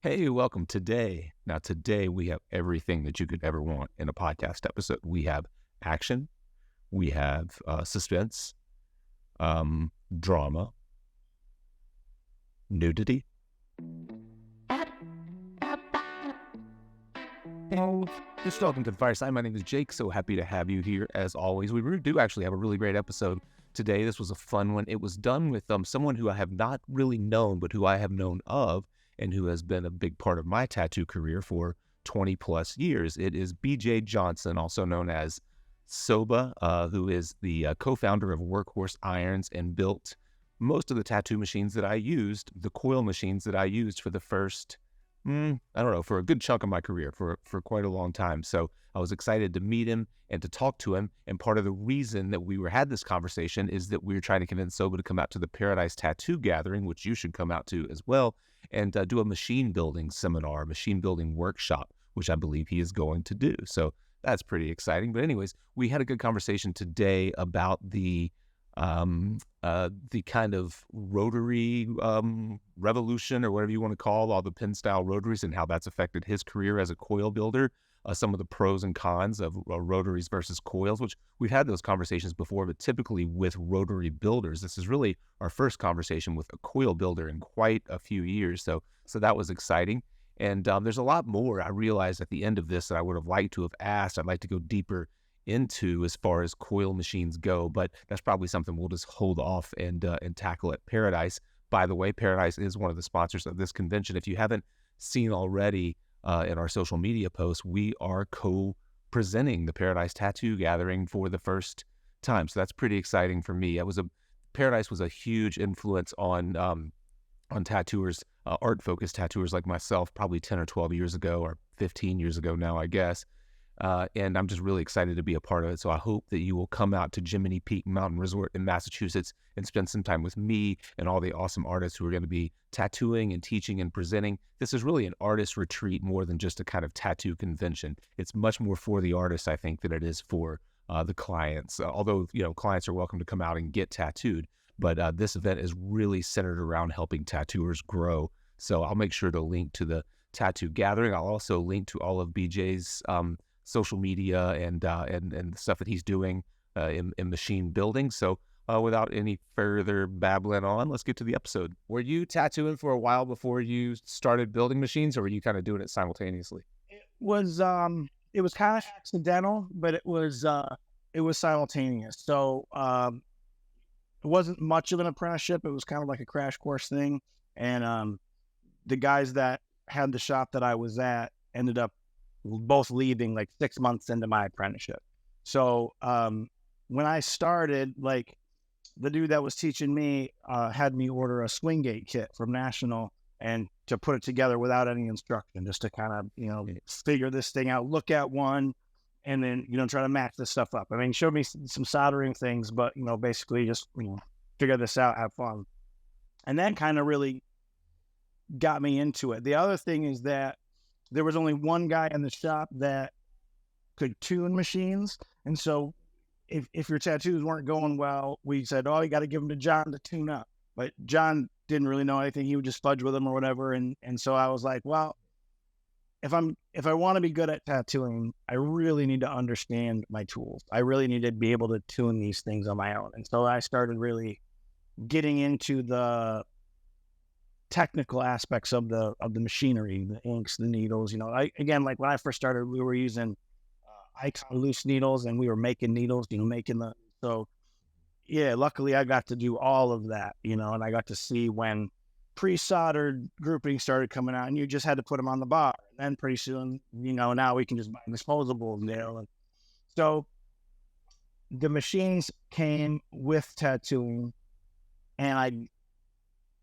Hey, welcome today. Now, today we have everything that you could ever want in a podcast episode. We have action, we have suspense, drama, nudity. And just welcome to the Fireside. My name is Jake. So happy to have you here as always. We do actually have a really great episode today. This was a fun one. It was done with someone who I have not really known, but who I have known of, and who has been a big part of my tattoo career for 20 plus years. It is BJ Johnson, also known as Soba, who is the co-founder of Workhorse Irons and built most of the tattoo machines that I used, the coil machines that I used for the first, I don't know, for a good chunk of my career, for quite a long time. So I was excited to meet him and to talk to him. And part of the reason that we had this conversation is that we were trying to convince Soba to come out to the Paradise Tattoo Gathering, which you should come out to as well, and do a machine building seminar, machine building workshop, which I believe he is going to do. So that's pretty exciting. But anyways, we had a good conversation today about the kind of rotary revolution, or whatever you want to call all the pin style rotaries, and how that's affected his career as a coil builder. Some of the pros and cons of rotaries versus coils, which we've had those conversations before, but typically with rotary builders. This is really our first conversation with a coil builder in quite a few years. So that was exciting. And there's a lot more I realized at the end of this that I would have liked to have asked. I'd like to go deeper into as far as coil machines go, but that's probably something we'll just hold off and tackle at Paradise. By the way, Paradise is one of the sponsors of this convention. If you haven't seen already in our social media posts, we are co-presenting the Paradise Tattoo Gathering for the first time. So that's pretty exciting for me. Paradise was a huge influence on tattooers, art-focused tattooers like myself, probably 10 or 12 years ago, or 15 years ago now, I guess. And I'm just really excited to be a part of it. So I hope that you will come out to Jiminy Peak Mountain Resort in Massachusetts and spend some time with me and all the awesome artists who are going to be tattooing and teaching and presenting. This is really an artist retreat more than just a kind of tattoo convention. It's much more for the artists, I think, than it is for the clients. Although, clients are welcome to come out and get tattooed. But this event is really centered around helping tattooers grow. So I'll make sure to link to the tattoo gathering. I'll also link to all of BJ's social media and the stuff that he's doing in machine building. So without any further babbling on, let's get to the episode. Were you tattooing for a while before you started building machines, or were you kind of doing it simultaneously? It was kind of accidental, but it was simultaneous. So it wasn't much of an apprenticeship. It was kind of like a crash course thing. And the guys that had the shop that I was at ended up both leaving like 6 months into my apprenticeship. So when I started, like, the dude that was teaching me had me order a swing gate kit from National and to put it together without any instruction, just to kind of, figure this thing out, look at one, and then, try to match this stuff up. I mean, showed me some soldering things, but, basically just, figure this out, have fun. And that kind of really got me into it. The other thing is that there was only one guy in the shop that could tune machines. And so if your tattoos weren't going well, we said, oh, you got to give them to John to tune up. But John didn't really know anything. He would just fudge with them or whatever. And so I was like, well, if I want to be good at tattooing, I really need to understand my tools. I really need to be able to tune these things on my own. And so I started really getting into the technical aspects of the machinery, the inks, the needles. Again, like when I first started, we were using Icon loose needles, and we were making needles, luckily I got to do all of that, and I got to see when pre-soldered groupings started coming out, and you just had to put them on the bar. And then pretty soon, now we can just buy disposables, And so the machines came with tattooing, and I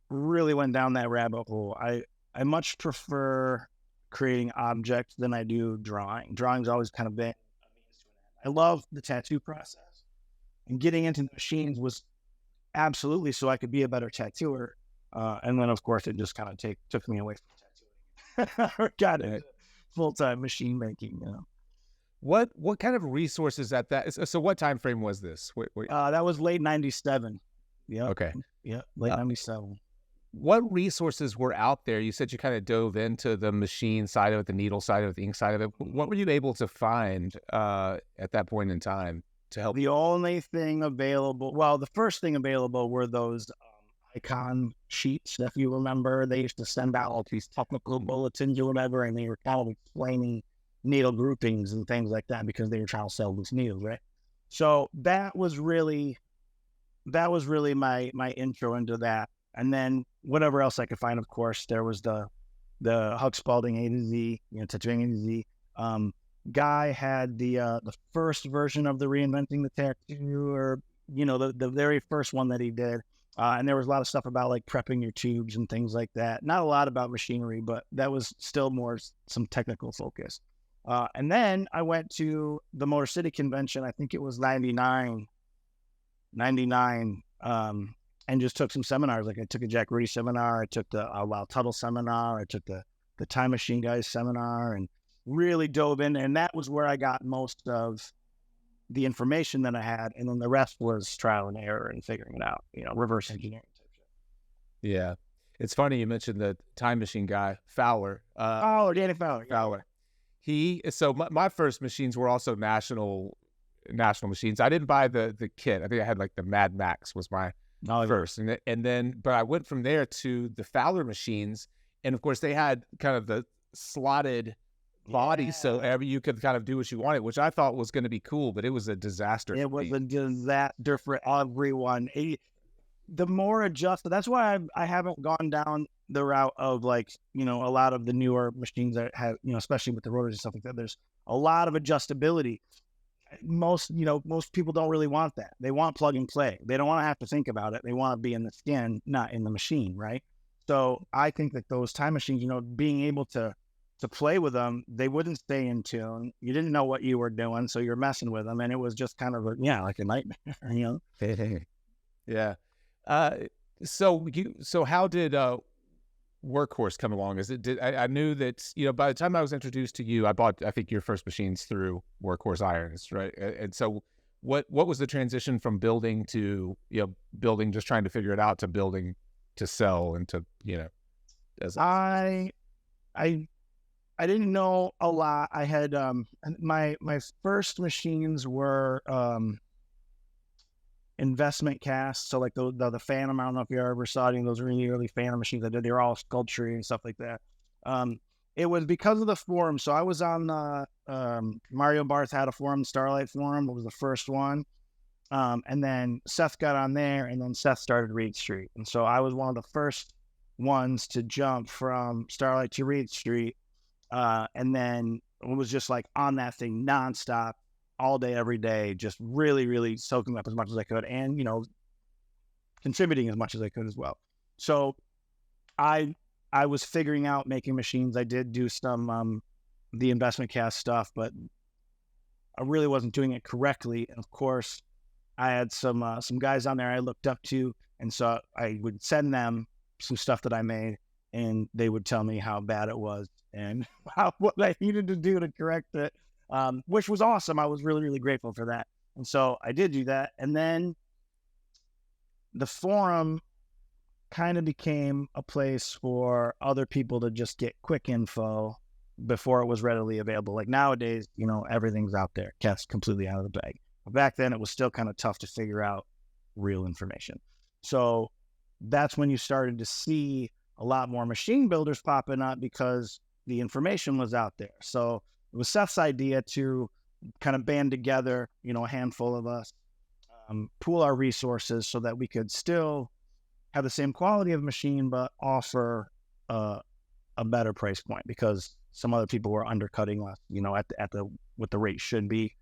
really went down that rabbit hole. I much prefer creating objects than I do drawing. Drawing's always kind of been a means to an end. I love the tattoo process, and getting into the machines was absolutely so I could be a better tattooer. And then, of course, it just kind of took me away from tattooing. Got it. Full-time machine making. What kind of resources at that? So what time frame was this? That was late 97. Yeah. Okay. Yeah. Late 97. what resources were out there? You said you kind of dove into the machine side of it, the needle side of it, the ink side of it. What were you able to find at that point in time to help? The only thing available, well, the first thing available were those icon sheets. If you remember, they used to send out all these technical bulletins or whatever, and they were kind of explaining needle groupings and things like that because they were trying to sell these needles, right? So that was really my intro into that. And then whatever else I could find, of course, there was the Huck Spalding A to Z, tattooing A to Z. Guy had the first version of the Reinventing the Tattoo, or the very first one that he did. And there was a lot of stuff about like prepping your tubes and things like that. Not a lot about machinery, but that was still more some technical focus. And then I went to the Motor City Convention. I think it was 99, and just took some seminars. Like I took a Jack Rudy seminar. I took the Wild Tuttle seminar. I took the Time Machine Guys seminar, and really dove in. And that was where I got most of the information that I had. And then the rest was trial and error and figuring it out, reverse engineering type shit. Yeah. It's funny you mentioned the Time Machine guy, Fowler. Danny Fowler. Fowler. So my first machines were also national machines. I didn't buy the kit. I think I had like the Mad Max was my first. And then, but I went from there to the Fowler machines. And of course they had kind of the slotted body, so you could kind of do what you wanted, which I thought was going to be cool, but it was a disaster. It was a disaster for everyone. The more adjusted, that's why I haven't gone down the route of like, a lot of the newer machines that have, especially with the rotors and stuff like that, there's a lot of adjustability. Most people don't really want that. They want plug and play. They don't want to have to think about it. They want to be in the skin, not in the machine, right? So I think that those time machines, being able to play with them, they wouldn't stay in tune. You didn't know what you were doing, so you're messing with them, and it was just kind of like a nightmare, Yeah. So how did Workhorse come along? I knew that by the time I was introduced to you, I bought I think your first machines through Workhorse Irons, right? And so what was the transition from building to building, just trying to figure it out, to building to sell and to as I didn't know a lot. I had my first machines were investment casts. So like the Phantom, I don't know if you ever saw any of those really early Phantom machines I did. They were all sculpture and stuff like that. It was because of the forum. So I was on Mario Barth had a forum, Starlight Forum. It was the first one. And then Seth got on there, and then Seth started Reed Street. And so I was one of the first ones to jump from Starlight to Reed Street. And then it was just like on that thing nonstop, all day, every day, just really, really soaking up as much as I could, and contributing as much as I could as well. So I was figuring out making machines. I did do some the investment cast stuff, but I really wasn't doing it correctly. And of course, I had some guys on there I looked up to, and so I would send them some stuff that I made, and they would tell me how bad it was and what I needed to do to correct it, which was awesome. I was really, really grateful for that. And so I did do that. And then the forum kind of became a place for other people to just get quick info before it was readily available. Like nowadays, everything's out there, cast completely out of the bag. But back then, it was still kind of tough to figure out real information. So that's when you started to see a lot more machine builders popping up because the information was out there. So it was Seth's idea to kind of band together, a handful of us, pool our resources so that we could still have the same quality of machine, but offer a better price point, because some other people were undercutting us, at the what the rate should be.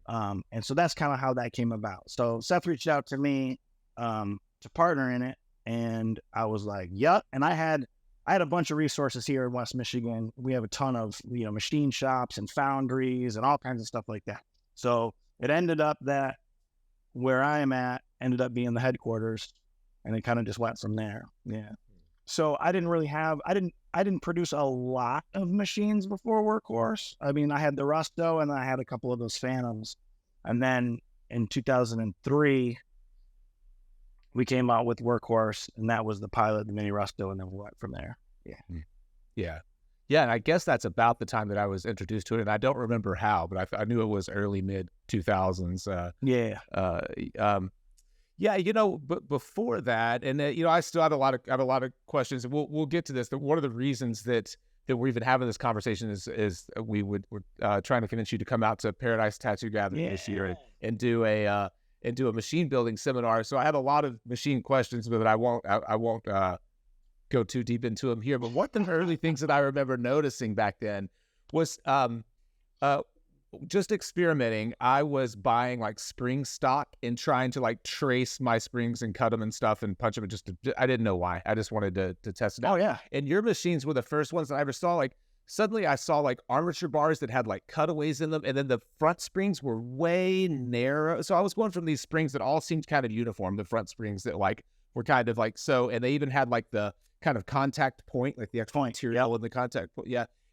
And so that's kind of how that came about. So Seth reached out to me to partner in it, and I was like, "Yep." And I had a bunch of resources here in West Michigan. We have a ton of machine shops and foundries and all kinds of stuff like that. So it ended up that where I am at ended up being the headquarters, and it kind of just went from there. Yeah. So I didn't produce a lot of machines before Workhorse. I mean, I had the Rusto, and I had a couple of those Phantoms. And then in 2003, we came out with Workhorse, and that was the pilot, the Mini-Rusto, and then we went from there. Yeah. Yeah. Yeah. And I guess that's about the time that I was introduced to it. And I don't remember how, but I knew it was early mid 2000s. Yeah. Yeah, but before that, and I still have a lot of questions. We'll get to this. One of the reasons that we're even having this conversation is we're trying to convince you to come out to Paradise Tattoo Gathering this year and do a machine building seminar. So I have a lot of machine questions, but I won't go too deep into them here. But one of the early things that I remember noticing back then was just experimenting. I was buying like spring stock and trying to like trace my springs and cut them and stuff and punch them. I didn't know why. I just wanted to test it out. Oh yeah. And your machines were the first ones that I ever saw. Like suddenly I saw like armature bars that had like cutaways in them, and then the front springs were way narrow. So I was going from these springs that all seemed kind of uniform, the front springs that like were kind of like so, and they even had like the kind of contact point, like the actual material in the contact point,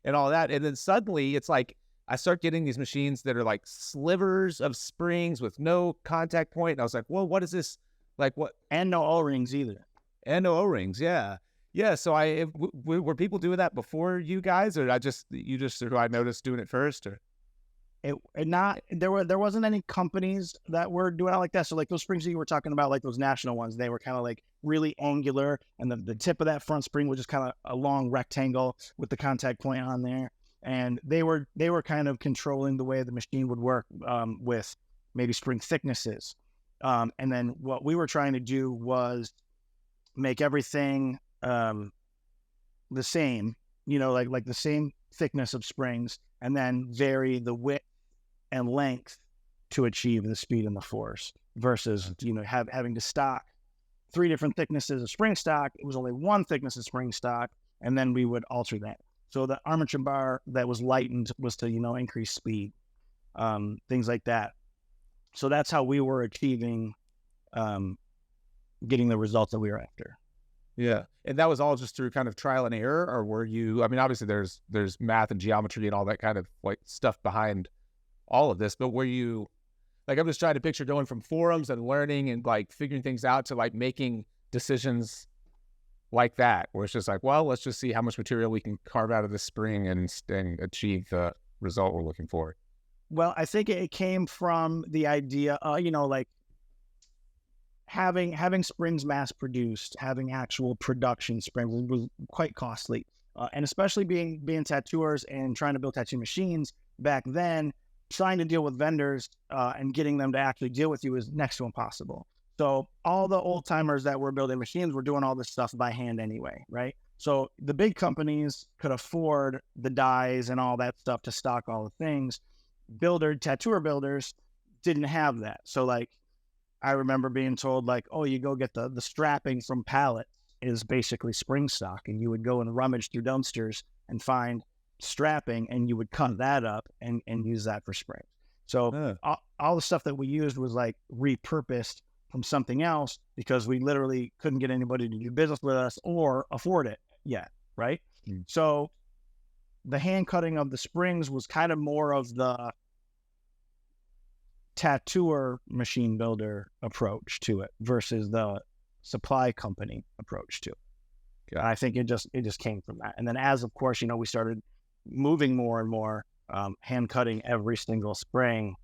and all that. And then suddenly it's like I start getting these machines that are like slivers of springs with no contact point, and I was like, "Well, what is this? Like what?" And no O-rings either. And no O-rings, yeah. So were people doing that before you guys, or I noticed doing it first, or there wasn't any companies that were doing it like that. So like those springs that you were talking about, like those national ones, they were kind of like really angular, and the tip of that front spring was just kind of a long rectangle with the contact point on there. And they were kind of controlling the way the machine would work with maybe spring thicknesses. And then what we were trying to do was make everything the same, like the same thickness of springs, and then vary the width and length to achieve the speed and the force versus, having to stock 3 different thicknesses of spring stock. It was only 1 thickness of spring stock, and then we would alter that. So the armature bar that was lightened was to, increase speed, things like that. So that's how we were achieving getting the results that we were after. Yeah. And that was all just through kind of trial and error, or were you, I mean, obviously there's math and geometry and all that kind of like stuff behind all of this, but were you, like, I'm just trying to picture going from forums and learning and like figuring things out to like making decisions like that, where it's just like, well, let's just see how much material we can carve out of this spring and achieve the result we're looking for. Well, I think it came from the idea, like having springs mass produced, having actual production springs was quite costly. And especially being tattooers and trying to build tattoo machines back then, trying to deal with vendors and getting them to actually deal with you is next to impossible. So all the old timers that were building machines were doing all this stuff by hand anyway, right? So the big companies could afford the dies and all that stuff to stock all the things. Tattooer builders didn't have that. So like, I remember being told like, oh, you go get the strapping from pallets is basically spring stock, and you would go and rummage through dumpsters and find strapping, and you would cut that up and use that for springs. So all the stuff that we used was like repurposed from something else because we literally couldn't get anybody to do business with us or afford it yet, right? So the hand cutting of the springs was kind of more of the tattooer machine builder approach to it versus the supply company approach to it. And I think it just came from that. And then as of course, we started moving more and more, hand cutting every single spring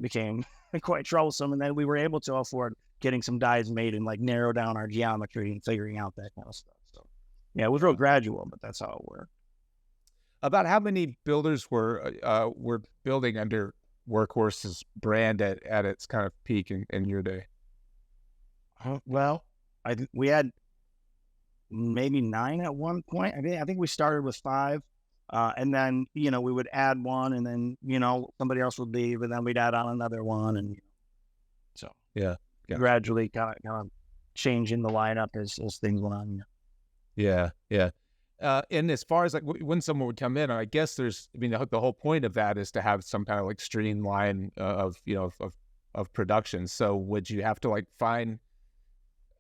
became quite troublesome. And then we were able to afford getting some dies made and like narrow down our geometry and figuring out that kind of stuff. So yeah, it was real gradual, but that's how it worked. About how many builders were building under Workhorse's brand at its kind of peak in your day? Well, we had maybe 9 at one point. I think we started with 5. And then, we would add one, and then, somebody else would leave, and then we'd add on another one. And so gradually kind of changing the lineup as things went on. Yeah. And as far as like when someone would come in, I guess the whole point of that is to have some kind of like streamline of production. So would you have to like find,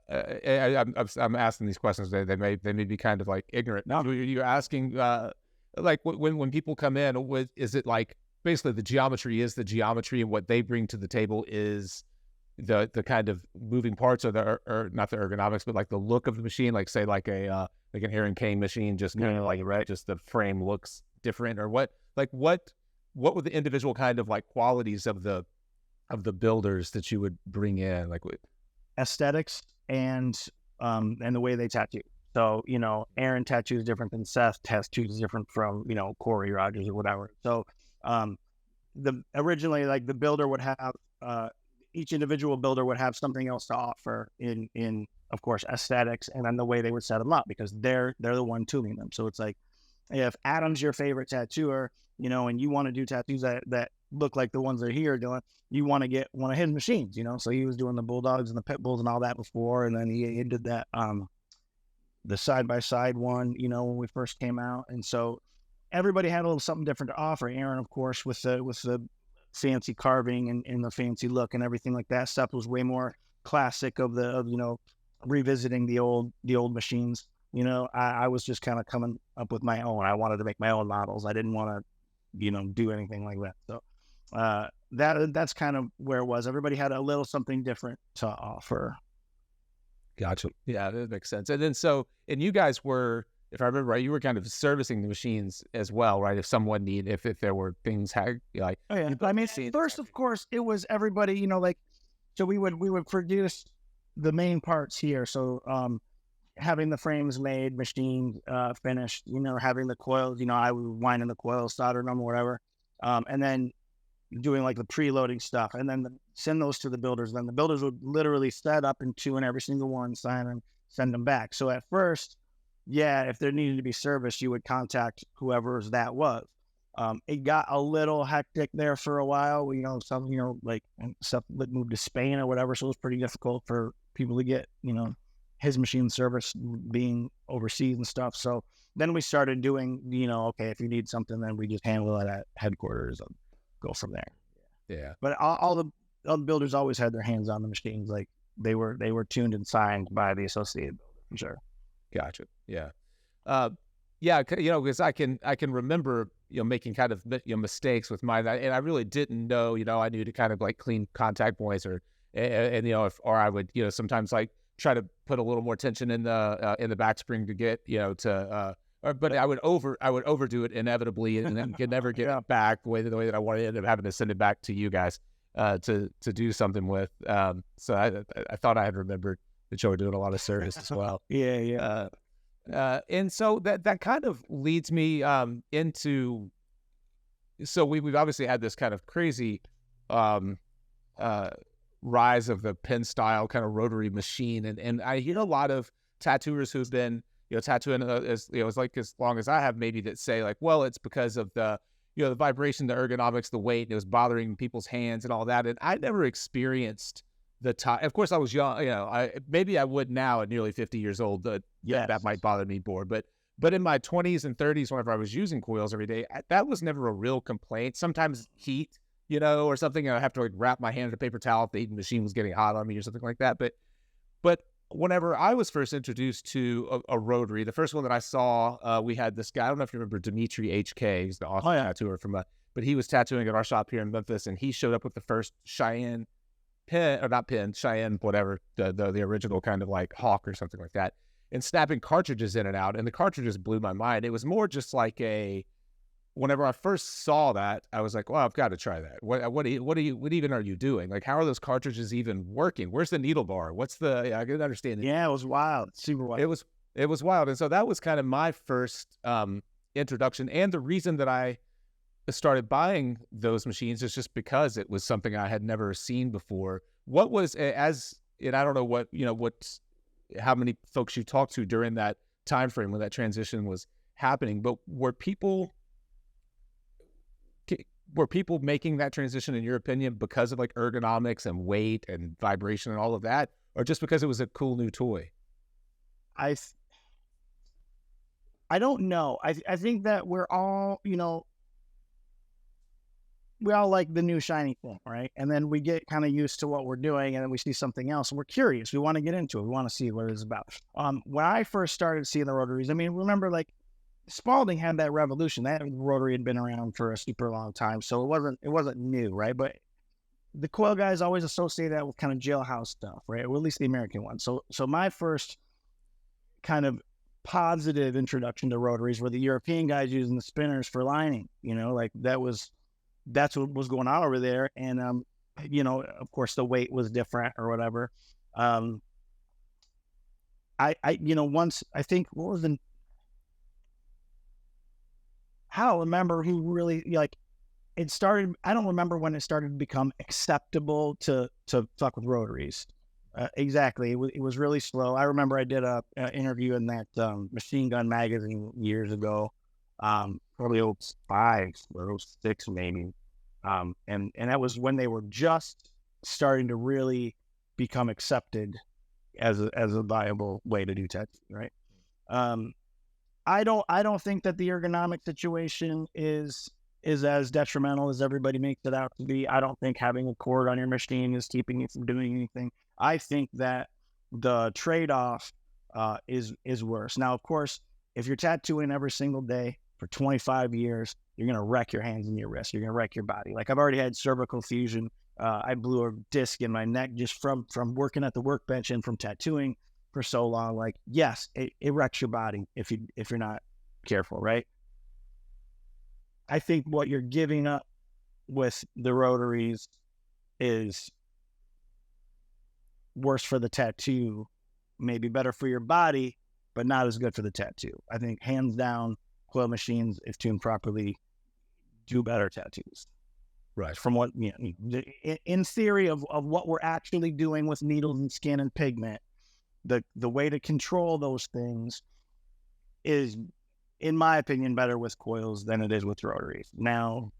I'm asking these questions, they may be kind of like ignorant. No, you're asking, like when people come in, is it like basically the geometry is the geometry, and what they bring to the table is the kind of moving parts or or not the ergonomics, but like the look of the machine, like say like an Aaron Kane machine, just kind of like right. just the frame looks different, or what were the individual kind of like qualities of the builders that you would bring in, like Aesthetics and the way they tattoo. So, Aaron tattoos different than Seth tattoos different from, Corey Rogers or whatever. So, um, the originally like the builder would have each individual builder would have something else to offer in of course aesthetics, and then the way they would set them up, because they're the one tuning them. So it's like, if Adam's your favorite tattooer, and you want to do tattoos that look like the ones they're here doing, you want to get one of his machines, So he was doing the bulldogs and the pit bulls and all that before, and then he did that the side by side one, when we first came out, and so everybody had a little something different to offer. Aaron, of course, with the fancy carving and the fancy look and everything like that. Stuff was way more classic of revisiting the old machines. I was just kind of coming up with my own. I wanted to make my own models. I didn't want to, do anything like that. So that's kind of where it was. Everybody had a little something different to offer. Gotcha. Yeah, that makes sense. And you guys were, if I remember right, you were kind of servicing the machines as well, right? If someone if there were things like, Oh yeah. I mean, first, of course, it was everybody, like, so we would produce the main parts here. So, having the frames made, machined, finished, having the coils, I would wind in the coils, solder them, whatever. And then doing like the preloading stuff, and then send those to the builders. Then the builders would literally set up and tune every single one, sign them, send them back. So at first, yeah, if there needed to be service, you would contact whoever's that was. It got a little hectic there for a while. Some, like stuff that moved to Spain or whatever. So it was pretty difficult for people to get, his machine service being overseas and stuff. So then we started doing, okay, if you need something, then we just handle it at headquarters and go from there. yeah, But all the builders always had their hands on the machines. Like they were tuned and signed by the associated builder, for sure. gotcha. Yeah. Yeah, because I can remember, making kind of, mistakes with mine, and I really didn't know, I knew to kind of like clean contact points, and or I would, sometimes like try to put a little more tension in the back spring to get, but I would overdo it inevitably, and then could never get it back the way that I wanted, to end up having to send it back to you guys to do something with. So I thought I had remembered that you were doing a lot of service as well. Yeah. And so that kind of leads me into, so we've obviously had this kind of crazy rise of the pen style kind of rotary machine, and I hear a lot of tattooers who've been tattooing as long as I have, maybe, that say like, well, it's because of the the vibration, the ergonomics, the weight, and it was bothering people's hands and all that, and I never experienced the time. Of course, I was young. Maybe I would now at nearly 50 years old. That might bother me more. But in my 20s and 30s, whenever I was using coils every day, that was never a real complaint. Sometimes heat, or something. I have to like wrap my hand in a paper towel if the machine was getting hot on me or something like that. But whenever I was first introduced to a rotary, the first one that I saw, we had this guy. I don't know if you remember Dimitri HK. He's the awesome tattooer but he was tattooing at our shop here in Memphis, and he showed up with the first Cheyenne pen, or not pen, Cheyenne, whatever, the original kind of like Hawk or something like that, and snapping cartridges in and out, and the cartridges blew my mind. It was more just like whenever I first saw that, I was like, well, I've got to try that. What even are you doing? Like, how are those cartridges even working? Where's the needle bar? I didn't understand it. Yeah, it was wild. Super wild. It was wild. And so that was kind of my first introduction. And the reason that I started buying those machines is just because it was something I had never seen before. What was, and I don't know how many folks you talked to during that time frame when that transition was happening, but were people making that transition, in your opinion, because of like ergonomics and weight and vibration and all of that, or just because it was a cool new toy? I don't know. I think that we're all, we all like the new shiny thing, right? And then we get kind of used to what we're doing, and then we see something else, and we're curious. We want to get into it. We want to see what it's about. When I first started seeing the rotaries, I mean, remember, like, Spalding had that revolution. That rotary had been around for a super long time, so it wasn't new, right? But the coil guys always associate that with kind of jailhouse stuff, right? Or at least the American one. So my first kind of positive introduction to rotaries were the European guys using the spinners for lining. Like that's what was going on over there. And of course the weight was different or whatever. Once I think what was the I don't remember who really like it started. I don't remember when it started to become acceptable to fuck with rotaries. Exactly. It was really slow. I remember I did a interview in that Machine Gun magazine years ago, probably 05 or 06 maybe. And that was when they were just starting to really become accepted as a viable way to do tattoo, right? I don't think that the ergonomic situation is as detrimental as everybody makes it out to be. I don't think having a cord on your machine is keeping you from doing anything. I think that the trade-off is worse. Now, of course, if you're tattooing every single day for 25 years, you're going to wreck your hands and your wrists. You're going to wreck your body. Like I've already had cervical fusion. I blew a disc in my neck just from working at the workbench and from tattooing for so long. Like, yes, it wrecks your body if you're not careful, right? I think what you're giving up with the rotaries is worse for the tattoo, maybe better for your body, but not as good for the tattoo. I think hands down, coil machines, if tuned properly, do better tattoos. Right. From what, in theory of what we're actually doing with needles and skin and pigment, the way to control those things is, in my opinion, better with coils than it is with rotaries. Now,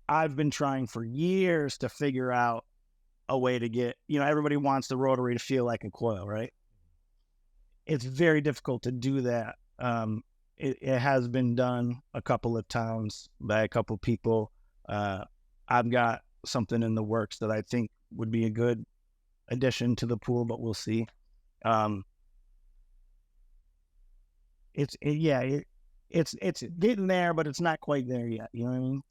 I've been trying for years to figure out a way to get, everybody wants the rotary to feel like a coil, right? It's very difficult to do that. It has been done a couple of times by a couple of people. I've got something in the works that I think would be a good addition to the pool, but we'll see. It's getting there, but it's not quite there yet. You know what I mean?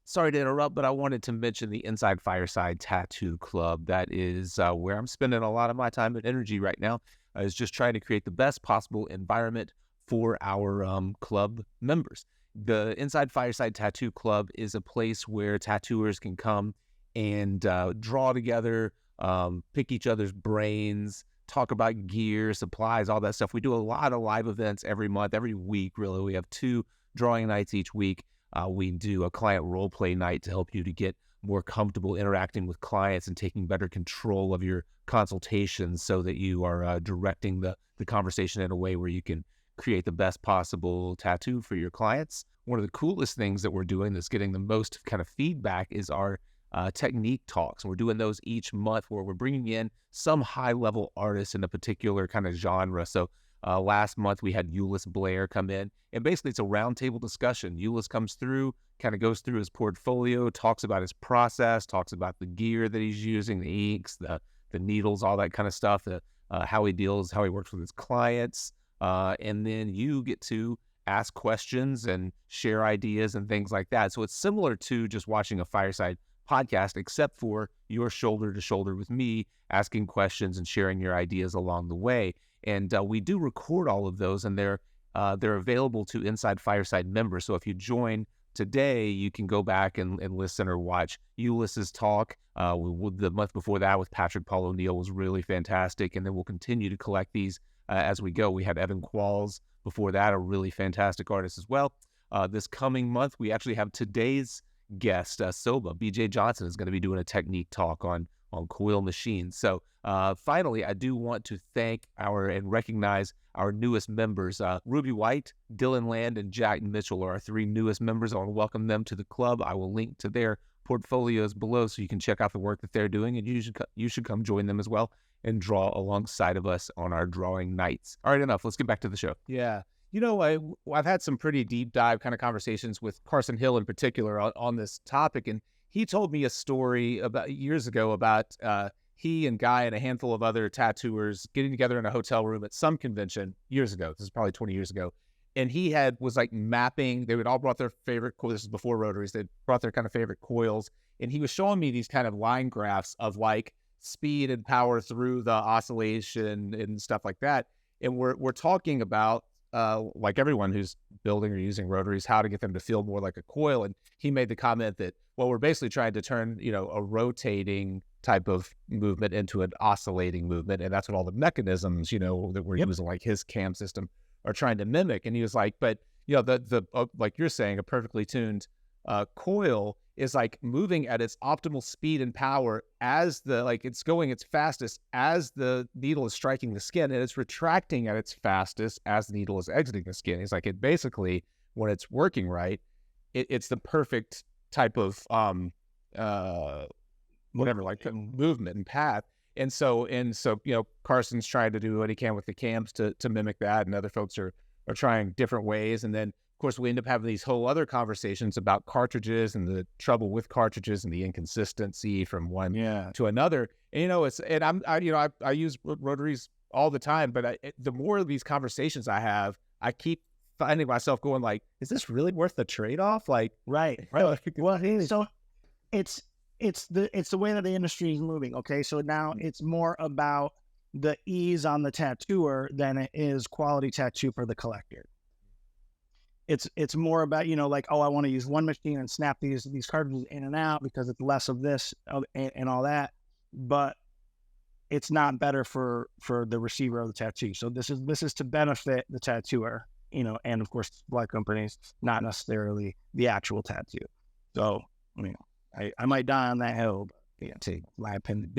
Sorry to interrupt, but I wanted to mention the Inside Fireside Tattoo Club. That is where I'm spending a lot of my time and energy right now, is just trying to create the best possible environment for our club members. The Inside Fireside Tattoo Club is a place where tattooers can come and draw together, pick each other's brains, talk about gear, supplies, all that stuff. We do a lot of live events every month, every week, really. We have 2 drawing nights each week. We do a client role play night to help you to get more comfortable interacting with clients and taking better control of your consultations so that you are directing the conversation in a way where you can create the best possible tattoo for your clients. One of the coolest things that we're doing that's getting the most kind of feedback is our technique talks. We're doing those each month where we're bringing in some high-level artists in a particular kind of genre. So last month we had Ulyss Blair come in, and basically it's a roundtable discussion. Ulyss comes through, kind of goes through his portfolio, talks about his process, talks about the gear that he's using, the inks, the needles, all that kind of stuff, how he works with his clients. And then you get to ask questions and share ideas and things like that. So it's similar to just watching a Fireside podcast, except for you're shoulder to shoulder with me, asking questions and sharing your ideas along the way. And we do record all of those, and they're available to Inside Fireside members. So if you join today, you can go back and listen or watch Ulyss's talk. The month before that with Patrick Paul O'Neill was really fantastic, and then we'll continue to collect these as we go. We had Evan Qualls before that, a really fantastic artist as well. This coming month, we actually have today's guest, Soba. BJ Johnson is going to be doing a technique talk on coil machines. So finally, I do want to thank and recognize our newest members. Ruby White, Dylan Land, and Jack Mitchell are our 3 newest members. I want to welcome them to the club. I will link to their portfolios below so you can check out the work that they're doing, and you should come join them as well and draw alongside of us on our drawing nights. All right, enough. Let's get back to the show. Yeah. I've had some pretty deep dive kind of conversations with Carson Hill in particular on this topic. And he told me a story about years ago about he and Guy and a handful of other tattooers getting together in a hotel room at some convention years ago. This is probably 20 years ago. and he was like mapping. They would all brought their favorite coils. This is before rotaries. They brought their kind of favorite coils, and he was showing me these kind of line graphs of like speed and power through the oscillation and stuff like that. And we're talking about like everyone who's building or using rotaries, how to get them to feel more like a coil. And he made the comment that, well, we're basically trying to turn, you know, a rotating type of movement into an oscillating movement. And that's what all the mechanisms, you know, that we're using, like his cam system, are trying to mimic. And he was like, but, you know, the like you're saying, a perfectly tuned coil is like moving at its optimal speed and power as it's going its fastest as the needle is striking the skin, and it's retracting at its fastest as the needle is exiting the skin. He's like, it basically, when it's working right, it's the perfect type of whatever, like movement and path. And so, you know, Carson's trying to do what he can with the cams to mimic that, and other folks are trying different ways. And then, of course, we end up having these whole other conversations about cartridges and the trouble with cartridges and the inconsistency from one to another. And, you know, I use rotaries all the time, but the more of these conversations I have, I keep finding myself going like, is this really worth the trade-off? Like, right. Well, so it's the way that the industry is moving. Okay, so now it's more about the ease on the tattooer than it is quality tattoo for the collector. It's more about, you know, like, oh, I want to use one machine and snap these cartridges in and out because it's less of this and all that, but it's not better for the receiver of the tattoo. So this is to benefit the tattooer, you know, and of course supply companies, not necessarily the actual tattoo. So, I mean, I might die on that hill, but yeah, take my opinion.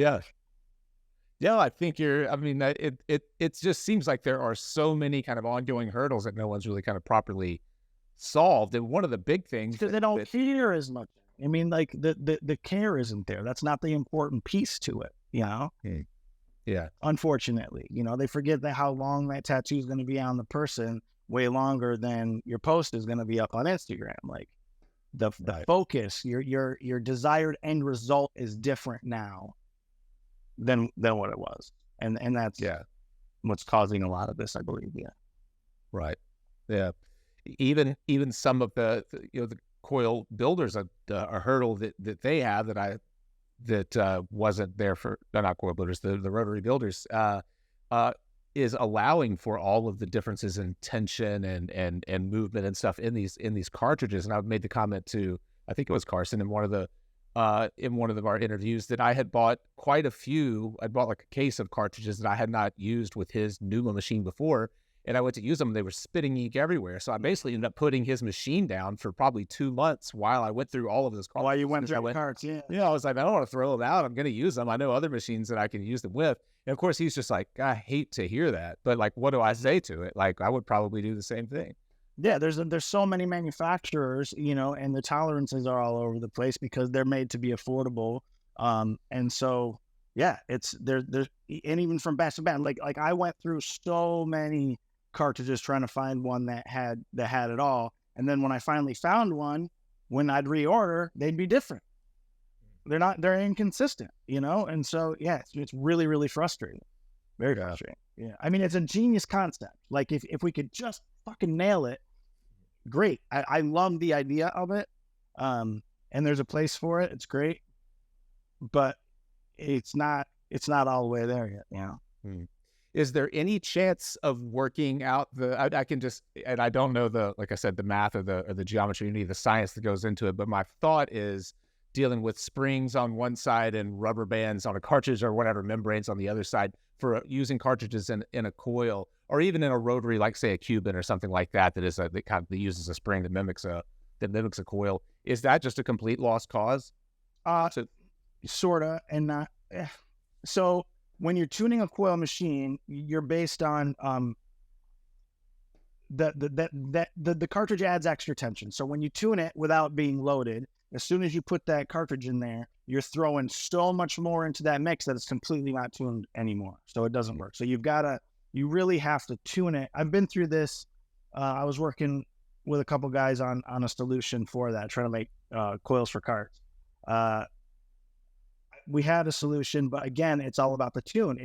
Yeah, I think it just seems like there are so many kind of ongoing hurdles that no one's really kind of properly solved. And one of the big things, because they don't care as much. I mean, like the care isn't there. That's not the important piece to it, you know? Yeah. Unfortunately, you know, they forget that how long that tattoo is going to be on the person, way longer than your post is going to be up on Instagram. Like the focus, your desired end result is different now than what it was. And that's what's causing a lot of this, I believe. Yeah. Right. Yeah. Even some of the coil builders, a hurdle that they have that wasn't there for, not coil builders, the rotary builders, is allowing for all of the differences in tension and movement and stuff in these cartridges. And I've made the comment to, I think it was Carson in one of our interviews, that I had bought quite a few. I bought like a case of cartridges that I had not used with his Numa machine before. And I went to use them, and they were spitting ink everywhere. So I basically ended up putting his machine down for probably 2 months while I went through all of those carts. While you went through the carts, yeah. Yeah, I was like, I don't want to throw them out. I'm going to use them. I know other machines that I can use them with. And of course, he's just like, I hate to hear that. But like, what do I say to it? Like, I would probably do the same thing. Yeah, there's so many manufacturers, you know, and the tolerances are all over the place because they're made to be affordable. And so, yeah, it's there's and even from batch to batch, like I went through so many cartridges trying to find one that had it all. And then when I finally found one, when I'd reorder, they'd be different. They're inconsistent, you know? And so, yeah, it's really, really frustrating. Very frustrating. Yeah. I mean, it's a genius concept. Like if we could just fucking nail it, great. I love the idea of it. And there's a place for it. It's great, but it's not all the way there yet, you know? Is there any chance of working out I can just, and I don't know like I said, the math or the geometry, any of the science that goes into it, but my thought is dealing with springs on one side and rubber bands on a cartridge or whatever, membranes on the other side, for using cartridges in a coil, or even in a rotary, like say a Cuban or something like that, that uses a spring that mimics a coil. Is that just a complete lost cause? Sorta, and not. So when you're tuning a coil machine, you're based on the cartridge adds extra tension. So when you tune it without being loaded, as soon as you put that cartridge in there, you're throwing so much more into that mix that it's completely not tuned anymore. So it doesn't work. So you really have to tune it. I've been through this. I was working with a couple guys on a solution for that, trying to make coils for carts. We had a solution, but again, it's all about the tune.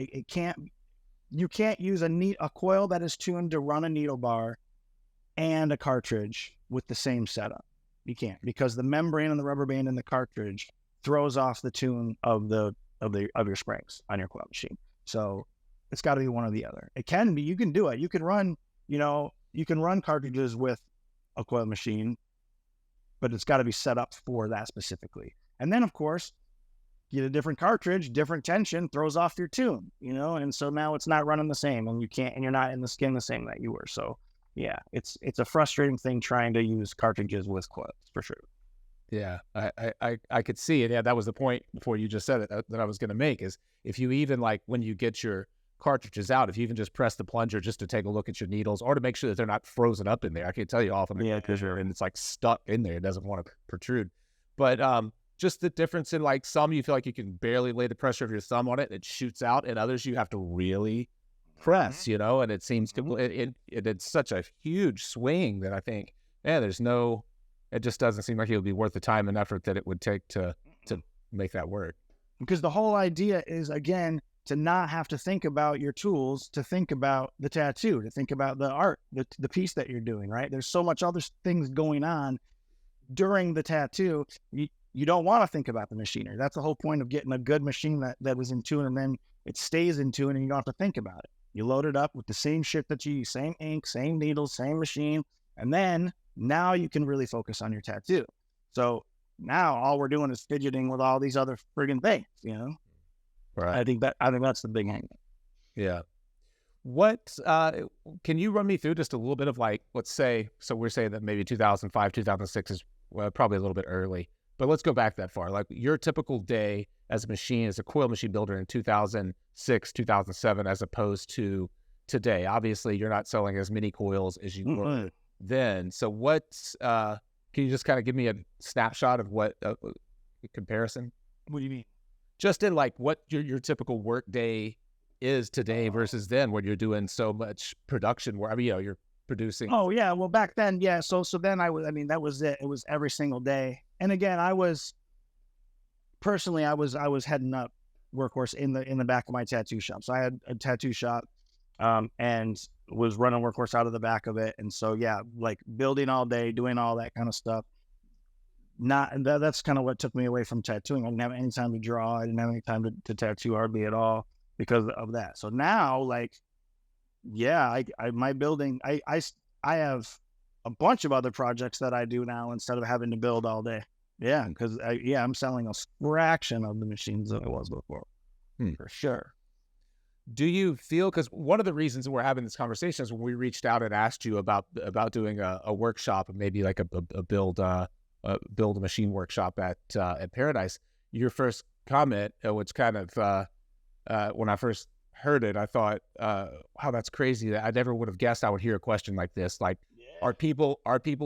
You can't use a coil that is tuned to run a needle bar and a cartridge with the same setup. You can't, because the membrane and the rubber band in the cartridge throws off the tune of your springs on your coil machine. So it's got to be one or the other. It can be, you can do it. You can run, you can run cartridges with a coil machine, but it's got to be set up for that specifically. And then, of course, get a different cartridge, different tension, throws off your tune, and so now it's not running the same, and you're not in the skin the same that you were. So yeah, it's a frustrating thing trying to use cartridges with coils, for sure. Yeah, I could see it. Yeah, that was the point before you just said it that I was going to make, is if you even, like, when you get your cartridges out, if you even just press the plunger just to take a look at your needles, or to make sure that they're not frozen up in there. I can tell you often, and it's like stuck in there, it doesn't want to protrude. But just the difference in, like, some you feel like you can barely lay the pressure of your thumb on it, and it shoots out, and others you have to really press, and it seems it's such a huge swing that I think, it just doesn't seem like it would be worth the time and effort that it would take to make that work. Because the whole idea is, again, to not have to think about your tools, to think about the tattoo, to think about the art, the piece that you're doing, right? There's so much other things going on during the tattoo. You don't want to think about the machinery. That's the whole point of getting a good machine that was in tune, and then it stays in tune and you don't have to think about it. You load it up with the same shit that you use, same ink, same needles, same machine, and then now you can really focus on your tattoo. So now all we're doing is fidgeting with all these other friggin' things, Right. I think that's the big hang. Yeah. What can you run me through just a little bit of, like, let's say, so we're saying that maybe 2005, 2006 is probably a little bit early, but let's go back that far. Like, your typical day as a coil machine builder in 2006, 2007, as opposed to today. Obviously, you're not selling as many coils as you were then. So can you just kind of give me a snapshot of what comparison? What do you mean? Just in, like, what your typical work day is today versus then, when you're doing so much production work. I mean, you're producing. Oh yeah. Well, back then, yeah. So then that was it. It was every single day. And again, I was heading up Workhorse in the back of my tattoo shop. So I had a tattoo shop, and was running Workhorse out of the back of it. And so, yeah, like, building all day, doing all that kind of stuff. That's kind of what took me away from tattooing. I didn't have any time to draw. I didn't have any time to tattoo hardly at all because of that. So now, like, yeah, my building, I have a bunch of other projects that I do now instead of having to build all day. Yeah, because I'm selling a fraction of the machines that I was before, for sure. Do you feel, because one of the reasons we're having this conversation is when we reached out and asked you about doing a workshop, maybe like a build a machine workshop at Paradise, your first comment, which kind of when I first heard it, I thought, wow, that's crazy. That I never would have guessed I would hear a question like this. Like, are people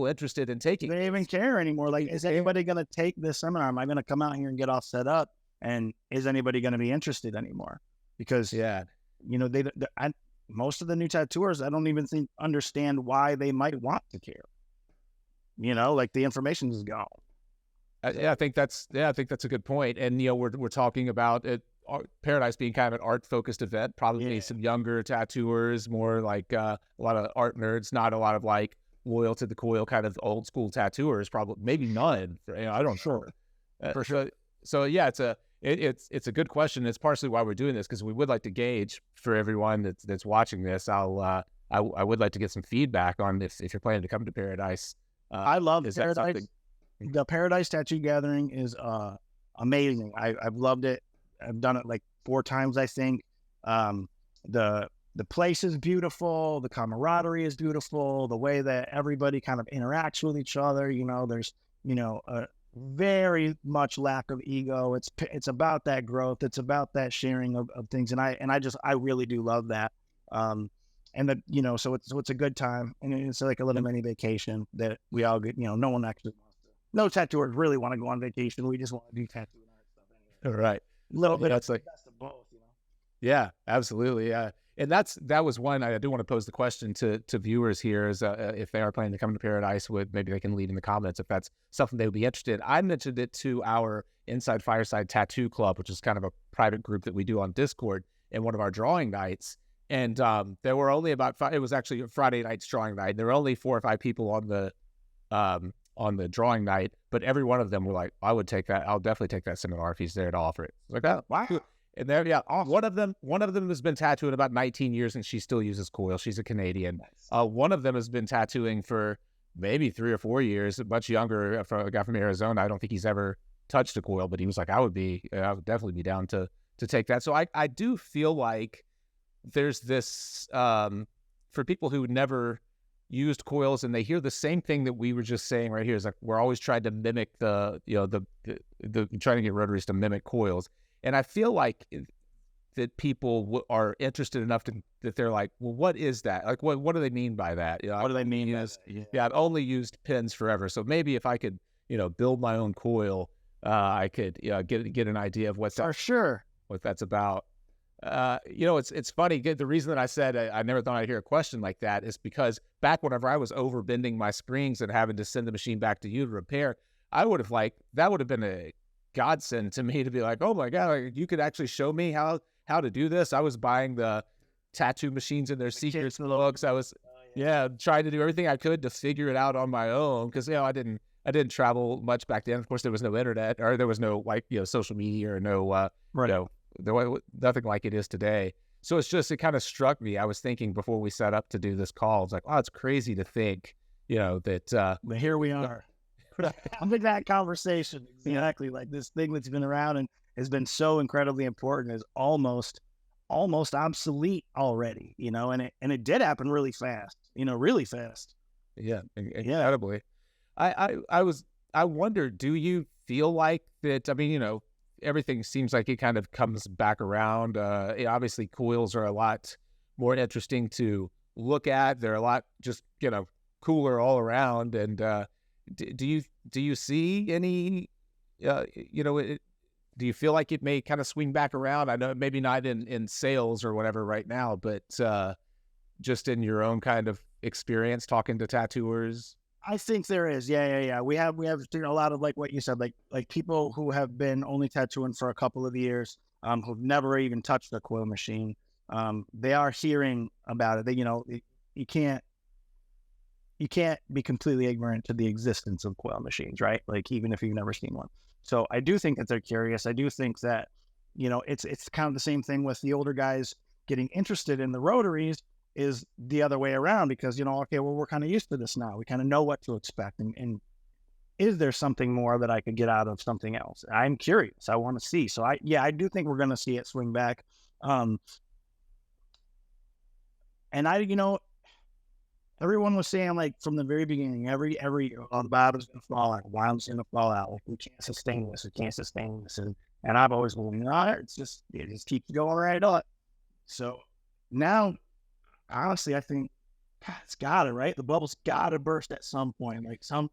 interested in taking? They even care anymore. Like, is anybody going to take this seminar? Am I going to come out here and get all set up? And is anybody going to be interested anymore? Because most of the new tattooers, I don't even understand why they might want to care. Like, the information is gone. I think that's a good point. And we're talking about it, Paradise being kind of an art focused event, probably some younger tattooers, more like a lot of art nerds, not a lot of, like, loyal to the coil kind of old school tattooers, probably maybe none. I don't know. For sure. So yeah, it's a good question. It's partially why we're doing this, because we would like to gauge for everyone that's watching this. I would like to get some feedback on if you're planning to come to Paradise. I love Paradise. The Paradise Tattoo Gathering is amazing. I've loved it. I've done it like 4 times, I think. The place is beautiful. The camaraderie is beautiful. The way that everybody kind of interacts with each other. There's a very much lack of ego. It's about that growth. It's about that sharing of things. And I really do love that. So it's a good time, and it's like a little mini vacation that we all get. No one actually wants to. No tattooers really want to go on vacation. We just want to do tattoo and art stuff anyway. Right. A little bit of the best of both. Yeah, absolutely. Yeah. And that was one I do want to pose the question to viewers here, is if they are planning to come to Paradise, maybe they can leave in the comments if that's something they would be interested in. I mentioned it to our Inside Fireside Tattoo Club, which is kind of a private group that we do on Discord, in one of our drawing nights. And there were only about five, it was actually a Friday night drawing night. There were only 4 or 5 people on the drawing night, but every one of them were like, I would take that. I'll definitely take that seminar if he's there to offer it. I was like, oh, Wow. cool. And there, yeah, one of them has been tattooing about 19 years and she still uses coil. She's a Canadian. One of them has been tattooing for maybe 3 or 4 years, much younger, a guy from Arizona. I don't think he's ever touched a coil, but he was like, I would definitely be down to take that. So I do feel like there's this, for people who never used coils and they hear the same thing that we were just saying right here, is like, we're always trying to mimic the trying to get rotaries to mimic coils. And I feel like that people are interested enough that they're like, well, what is that? Like, what do they mean by that? You know, What do they mean? I've only used pins forever. So maybe if I could, build my own coil, I could get an idea of what that's about. It's funny. The reason that I said I never thought I'd hear a question like that is because back whenever I was overbending my springs and having to send the machine back to you to repair, that would have been a godsend to me to be like, oh my God, like, you could actually show me how to do this. I was buying the tattoo machines and their secrets books. I was trying to do everything I could to figure it out on my own because I didn't travel much back then. Of course, there was no internet, or there was no social media, or no there was nothing like it is today. So it kind of struck me. I was thinking before we set up to do this call, it's like, oh, it's crazy to think, that But here we are. Having that conversation, exactly, like this thing that's been around and has been so incredibly important is almost obsolete already, and it did happen really fast, really fast. Yeah, incredibly. I wonder, do you feel like that? I mean, everything seems like it kind of comes back around. Obviously coils are a lot more interesting to look at. They're a lot just, cooler all around. And do you see any, do you feel like it may kind of swing back around? I know maybe not in sales or whatever right now, but just in your own kind of experience talking to tattooers. I think there is. Yeah. We have a lot of, like what you said, like people who have been only tattooing for a couple of years, who've never even touched a coil machine. They are hearing about it. You can't be completely ignorant to the existence of coil machines, right? Like, even if you've never seen one. So I do think that they're curious. I do think that, it's kind of the same thing with the older guys getting interested in the rotaries is the other way around, because, okay, well, we're kind of used to this now. We kind of know what to expect. And is there something more that I could get out of something else? I'm curious. I want to see. So I do think we're going to see it swing back. And everyone was saying, like, from the very beginning, every the bottom's going to fall out, wild's going to fall out. Like, we can't sustain this. And I've always been, it just keeps going right on. So now, honestly, I think it's got to, right? The bubble's got to burst at some point. Like, some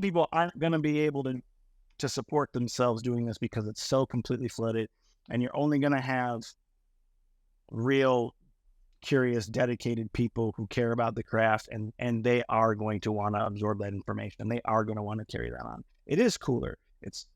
people aren't going to be able to support themselves doing this because it's so completely flooded, and you're only going to have real curious, dedicated people who care about the craft, and they are going to want to absorb that information. They are going to want to carry that on. It is cooler. It's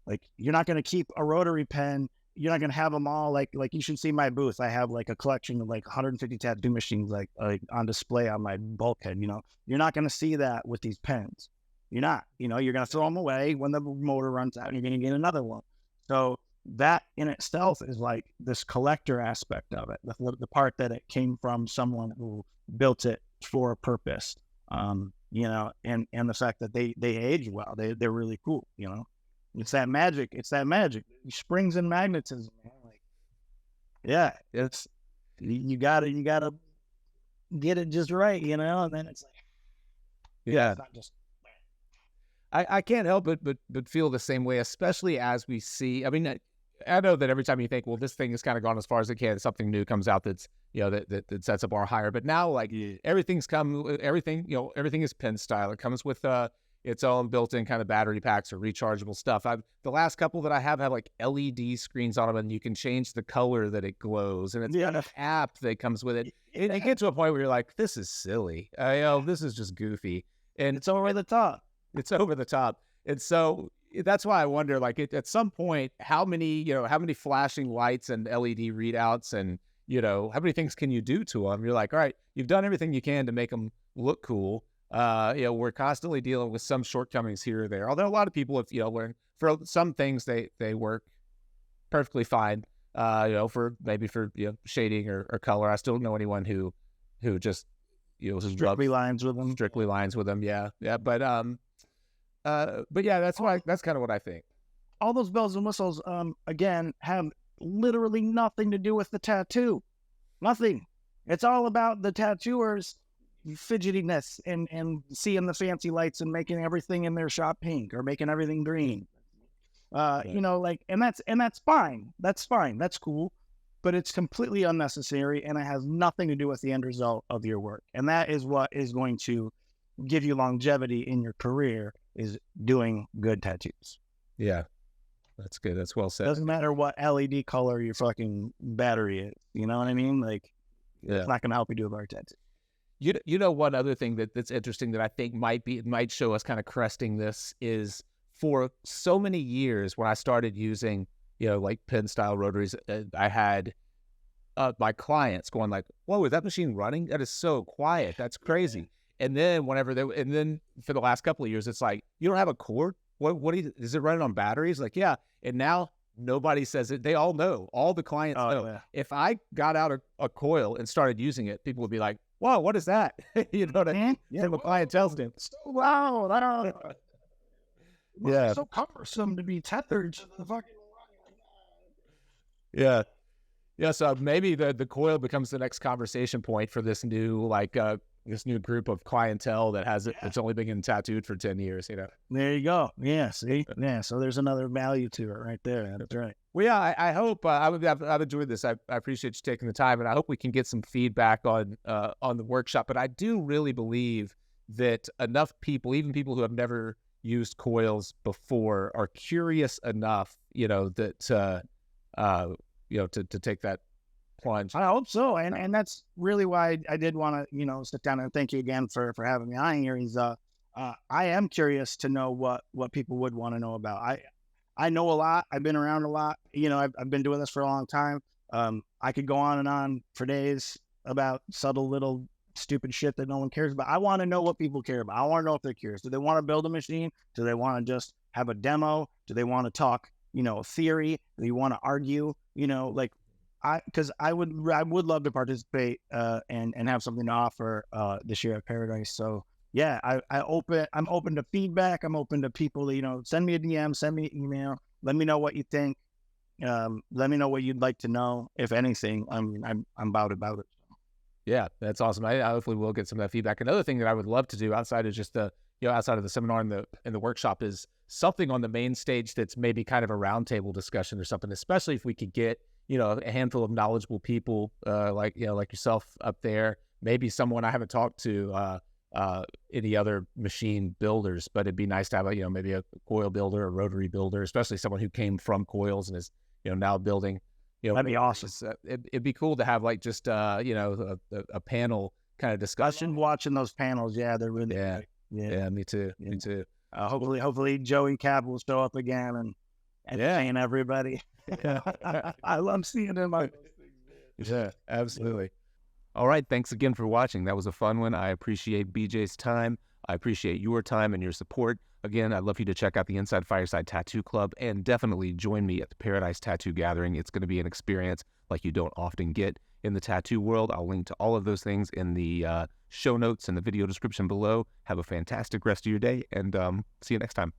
like, you're not going to keep a rotary pen. You're not going to have them all like you should see my booth. I have like a collection of like 150 tattoo machines, like on display on my bulkhead. You're not going to see that with these pens. You're not, you're going to throw them away when the motor runs out and you're going to get another one. So that in itself is like this collector aspect of it. The part that it came from someone who built it for a purpose, and the fact that they age well, they're really cool, It's that magic. Springs and magnetism, man. Like, yeah, it's you gotta get it just right, and then it's like, yeah. It's not just. I can't help but feel the same way, especially as we see. I mean, I know that every time you think, well, this thing has kind of gone as far as it can, something new comes out that's that sets a bar higher. But now, like, everything is pin style. It comes with its own built-in kind of battery packs or rechargeable stuff. The last couple that I have like LED screens on them, and you can change the color that it glows, and it's got an app that comes with it. It gets to a point where you're like, this is silly. This is just goofy, and it's over the top. It's over the top, and so that's why I wonder, like, at some point, how many flashing lights and LED readouts and how many things can you do to them? You're like, all right, you've done everything you can to make them look cool. We're constantly dealing with some shortcomings here or there. Although a lot of people have, learned for some things they work perfectly fine. For shading or color. I still don't know anyone who just Strictly lines with them. Strictly lines with them. Yeah. But yeah, that's kind of what I think. All those bells and whistles, again, have literally nothing to do with the tattoo. Nothing. It's all about the tattooer's fidgetiness and seeing the fancy lights and making everything in their shop pink or making everything green. And that's fine. That's fine. That's cool. But it's completely unnecessary, and it has nothing to do with the end result of your work. And that is what is going to give you longevity in your career, is doing good tattoos. Yeah, that's good. That's well said. Doesn't matter what LED color your fucking battery is. You know what I mean? Like, it's not going to help you do a better tattoo. One other thing that's interesting that I think might show us kind of cresting this is, for so many years when I started using like pin style rotaries, I had my clients going like, "Whoa, is that machine running? That is so quiet. That's crazy." And then for the last couple of years, it's like, "You don't have a cord? What is it running on batteries?" Like, yeah. And now nobody says it. They all know. All the clients know. Yeah. If I got out a coil and started using it, people would be like, "Whoa, what is that?" You know what I mean? Yeah. The client tells them. So loud. I don't know. Yeah. It's so cumbersome to be tethered to the fucking. Yeah. Yeah. So maybe the coil becomes the next conversation point for this new group of clientele that it's only been getting tattooed for 10 years, There you go. Yeah. See? Yeah. So there's another value to it right there. That's right. Well, yeah, I hope I've enjoyed this. I appreciate you taking the time, and I hope we can get some feedback on the workshop. But I do really believe that enough people, even people who have never used coils before, are curious enough, to take that plunge. I hope so. And that's really why I did want to, sit down, and thank you again for having me on here. I am curious to know what people would want to know about. I know a lot. I've been around a lot. I've been doing this for a long time. I could go on and on for days about subtle little stupid shit that no one cares about. I want to know what people care about. I want to know if they're curious. Do they want to build a machine? Do they want to just have a demo? Do they want to talk, theory? Do you want to argue? Because I would love to participate and have something to offer this year at Paradise. So yeah, I'm open to feedback. I'm open to people. Send me a DM, send me an email. Let me know what you think. Let me know what you'd like to know, if anything. I'm about it. Yeah, that's awesome. I hopefully will get some of that feedback. Another thing that I would love to do outside of just outside of the seminar and the workshop is something on the main stage that's maybe kind of a roundtable discussion or something, especially if we could get, a handful of knowledgeable people like yourself up there, maybe someone I haven't talked to, any other machine builders, but it'd be nice to have maybe a coil builder, a rotary builder, especially someone who came from coils and is, now building. That'd be awesome. It'd be cool to have like just a panel kind of discussion. Watching those panels, yeah, they're really great. Yeah, me too. Me too. Hopefully Joey Cab will show up again and entertain everybody. I love seeing him. Yeah, absolutely. All right. Thanks again for watching. That was a fun one. I appreciate BJ's time. I appreciate your time and your support. Again, I'd love for you to check out the Inside Fireside Tattoo Club and definitely join me at the Paradise Tattoo Gathering. It's going to be an experience like you don't often get in the tattoo world. I'll link to all of those things in the show notes and the video description below. Have a fantastic rest of your day, and see you next time.